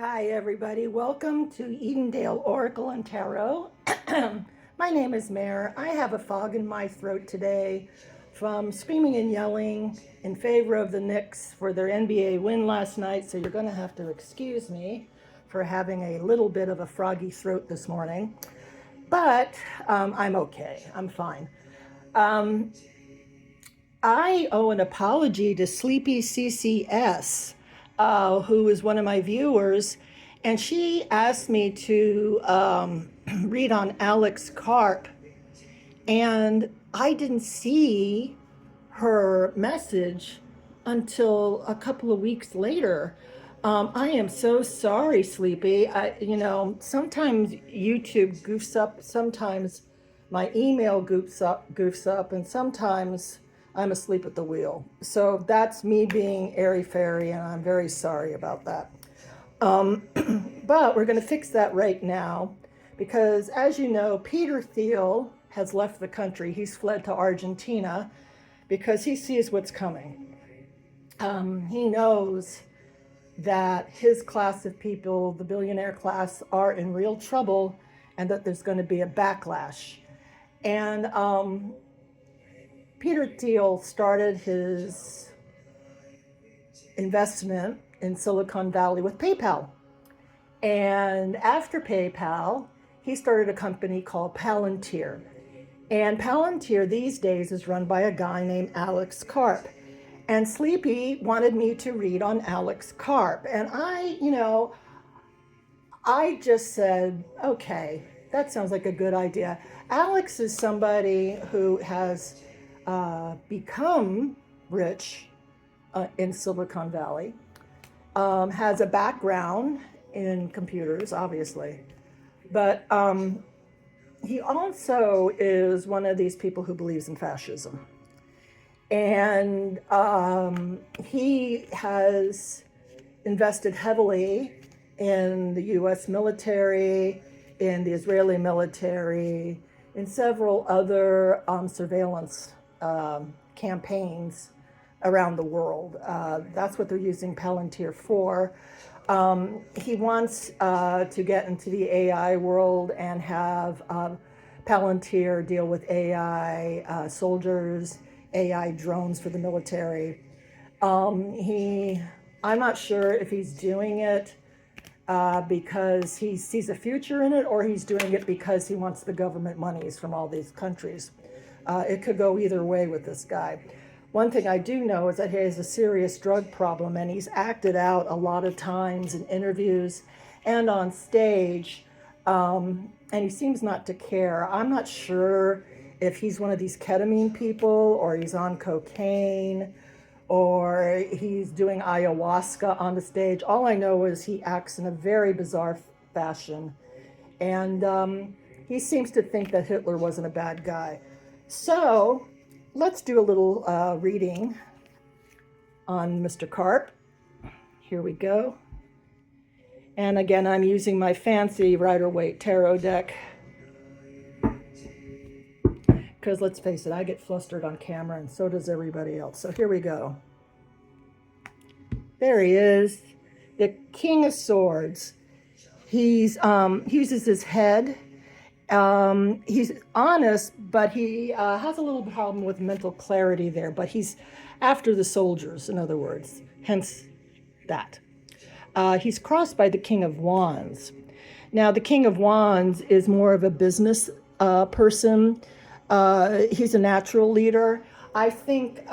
Hi, everybody. Welcome to Edendale Oracle and Tarot. My name is Mare. I have a fog in my throat today from screaming and yelling in favor of the Knicks for their NBA win last night, so you're going to have to excuse me for having a little bit of a froggy throat this morning. But I'm okay. I'm fine. I owe an apology to Sleepy CCS, who is one of my viewers, and she asked me to read on Alex Karp, and I didn't see her message until a couple of weeks later. I am so sorry, Sleepy. Sometimes YouTube goofs up, sometimes my email goofs up, and sometimes I'm asleep at the wheel. So that's me being airy-fairy, and I'm very sorry about that. But we're going to fix that right now because, as you know, Peter Thiel has left the country. He's fled to Argentina because he sees what's coming. He knows that his class of people, the billionaire class, are in real trouble and that there's going to be a backlash. And Peter Thiel started his investment in Silicon Valley with PayPal. And after PayPal, he started a company called Palantir. And Palantir these days is run by a guy named Alex Karp. And Sleepy wanted me to read on Alex Karp. And I just said, okay, that sounds like a good idea. Alex is somebody who has become rich in Silicon Valley, has a background in computers, obviously, but he also is one of these people who believes in fascism. And he has invested heavily in the US military, in the Israeli military, in several other surveillance campaigns around the world. That's what they're using Palantir for. He wants to get into the AI world and have Palantir deal with AI soldiers, AI drones for the military. I'm not sure if he's doing it because he sees a future in it, or he's doing it because he wants the government monies from all these countries. It could go either way with this guy. One thing I do know is that he has a serious drug problem, and he's acted out a lot of times in interviews and on stage, and he seems not to care. I'm not sure if he's one of these ketamine people, or he's on cocaine, or he's doing ayahuasca on the stage. All I know is he acts in a very bizarre fashion, and he seems to think that Hitler wasn't a bad guy. So let's do a little reading on Mr. Karp. Here we go. And again, I'm using my fancy Rider-Waite tarot deck because let's face it, I get flustered on camera, and so does everybody else. So here we go. There he is, the King of Swords. He uses his head. He's honest, but he has a little problem with mental clarity there. But he's after the soldiers, in other words, hence that. He's crossed by the King of Wands. Now, the King of Wands is more of a business person. He's a natural leader. I think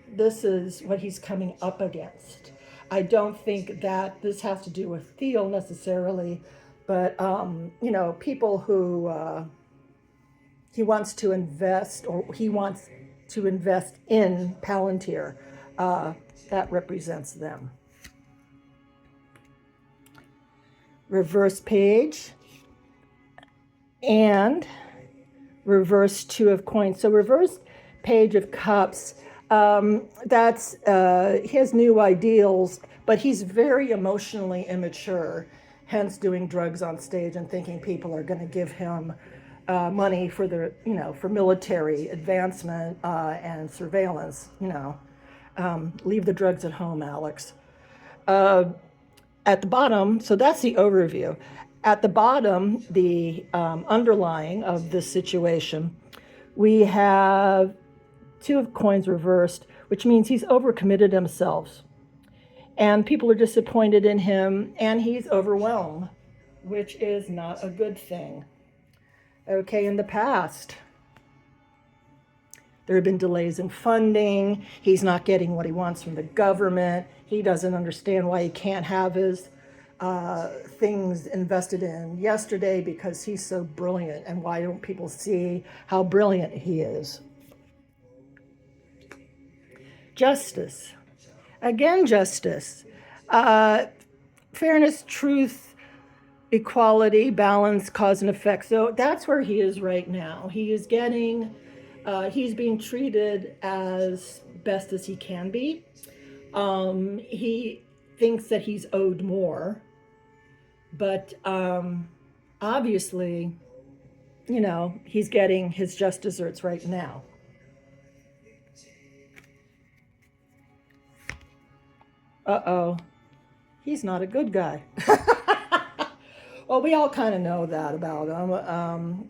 this is what he's coming up against. I don't think that this has to do with Thiel necessarily, but people who he wants to invest in Palantir. That represents them. Reverse page and reverse Two of Coins. So reverse Page of Cups. That's he has new ideals, but he's very emotionally immature, hence doing drugs on stage and thinking people are going to give him money for for military advancement and surveillance. Leave the drugs at home, Alex. At the bottom, so that's the overview. At the bottom, the underlying of this situation, we have two of coins reversed, which means he's overcommitted himself. And people are disappointed in him, and he's overwhelmed, which is not a good thing. Okay, in the past, there have been delays in funding. He's not getting what he wants from the government. He doesn't understand why he can't have his things invested in yesterday because he's so brilliant. And why don't people see how brilliant he is? Justice. Again, justice. Fairness, truth, equality, balance, cause and effect. So that's where he is right now. He is getting, he's being treated as best as he can be. He thinks that he's owed more, but obviously, you know, he's getting his just desserts right now. Uh-oh, he's not a good guy. Well, we all kind of know that about him.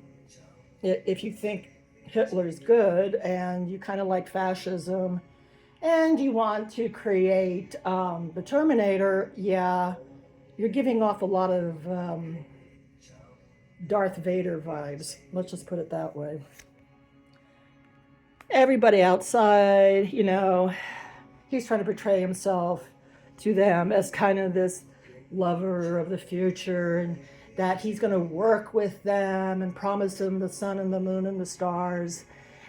If you think Hitler's good and you kind of like fascism and you want to create the Terminator, yeah, you're giving off a lot of Darth Vader vibes. Let's just put it that way. Everybody outside, you know, he's trying to portray himself to them as kind of this lover of the future, and that he's going to work with them and promise them the sun and the moon and the stars.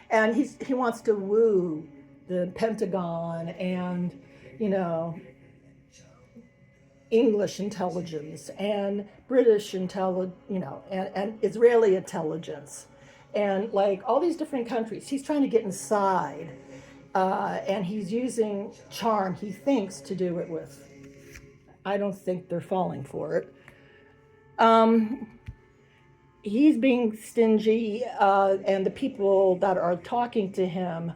And he wants to woo the Pentagon and, you know, English intelligence and British intelligence, you know, and Israeli intelligence, and like all these different countries. He's trying to get inside, and he's using charm, he thinks, to do it with. I don't think they're falling for it. He's being stingy, and the people that are talking to him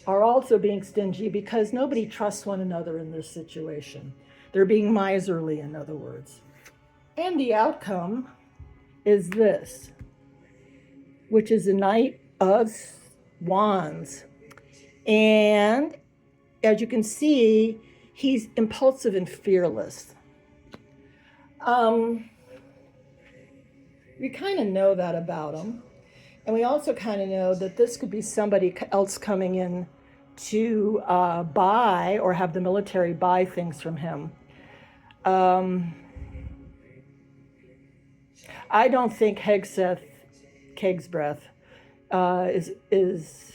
are also being stingy because nobody trusts one another in this situation. They're being miserly, in other words. And the outcome is this, which is the Knight of Wands. And as you can see, he's impulsive and fearless. We kind of know that about him. And we also kind of know that this could be somebody else coming in to buy or have the military buy things from him. I don't think Hegseth, Kegsbreath, is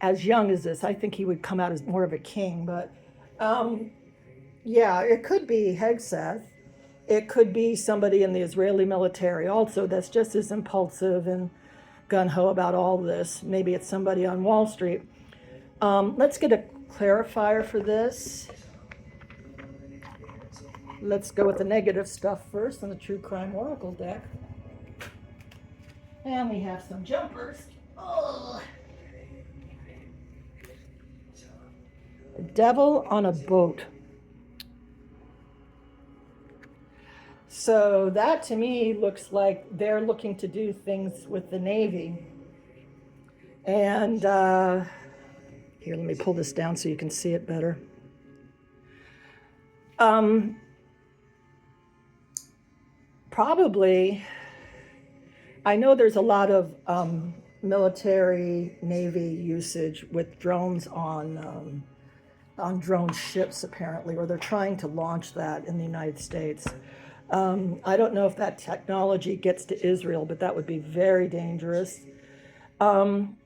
as young as this. I think he would come out as more of a king, but yeah, it could be Hegseth. It could be somebody in the Israeli military also that's just as impulsive and gung-ho about all this. Maybe it's somebody on Wall Street. Let's get a clarifier for this. Let's go with the negative stuff first on the True Crime Oracle deck. And we have some jumpers. Oh. The Devil on a boat. So that to me looks like they're looking to do things with the Navy. And here, let me pull this down so you can see it better. Probably, I know there's a lot of military Navy usage with drones on drone ships, apparently, or they're trying to launch that in the United States. I don't know if that technology gets to Israel, but that would be very dangerous. And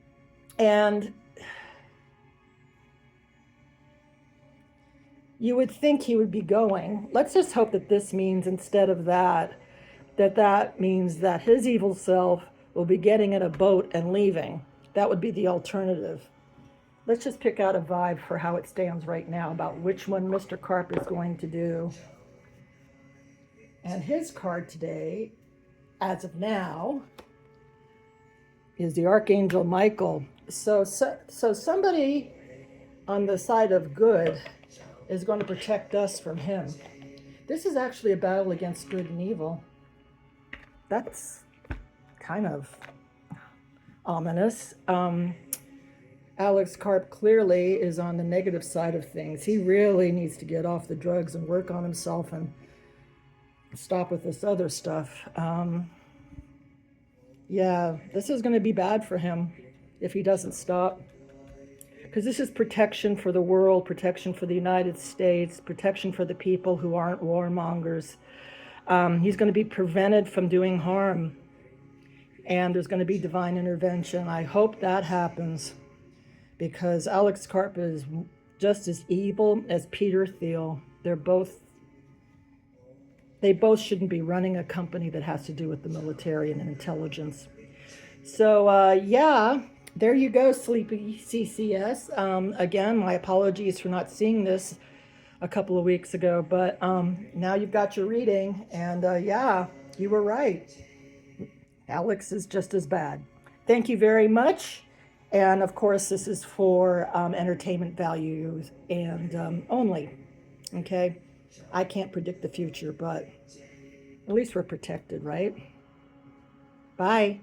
you would think he would be going. Let's just hope that this means, instead of that means that his evil self will be getting in a boat and leaving. That would be the alternative. Let's just pick out a vibe for how it stands right now about which one Mr. Karp is going to do. And his card today, as of now, is the Archangel Michael. So somebody on the side of good is going to protect us from him. This is actually a battle against good and evil. That's kind of ominous. Alex Karp clearly is on the negative side of things. He really needs to get off the drugs and work on himself and stop with this other stuff. Yeah, this is going to be bad for him if he doesn't stop. Because this is protection for the world, protection for the United States, protection for the people who aren't warmongers. He's going to be prevented from doing harm. And there's going to be divine intervention. I hope that happens. Because Alex Karp is just as evil as Peter Thiel. They both shouldn't be running a company that has to do with the military and intelligence. So, yeah, there you go, Sleepy CCS. Again, my apologies for not seeing this a couple of weeks ago, but now you've got your reading, and yeah, you were right. Alex is just as bad. Thank you very much. And of course, this is for entertainment value and only, okay? I can't predict the future, but at least we're protected, right? Bye.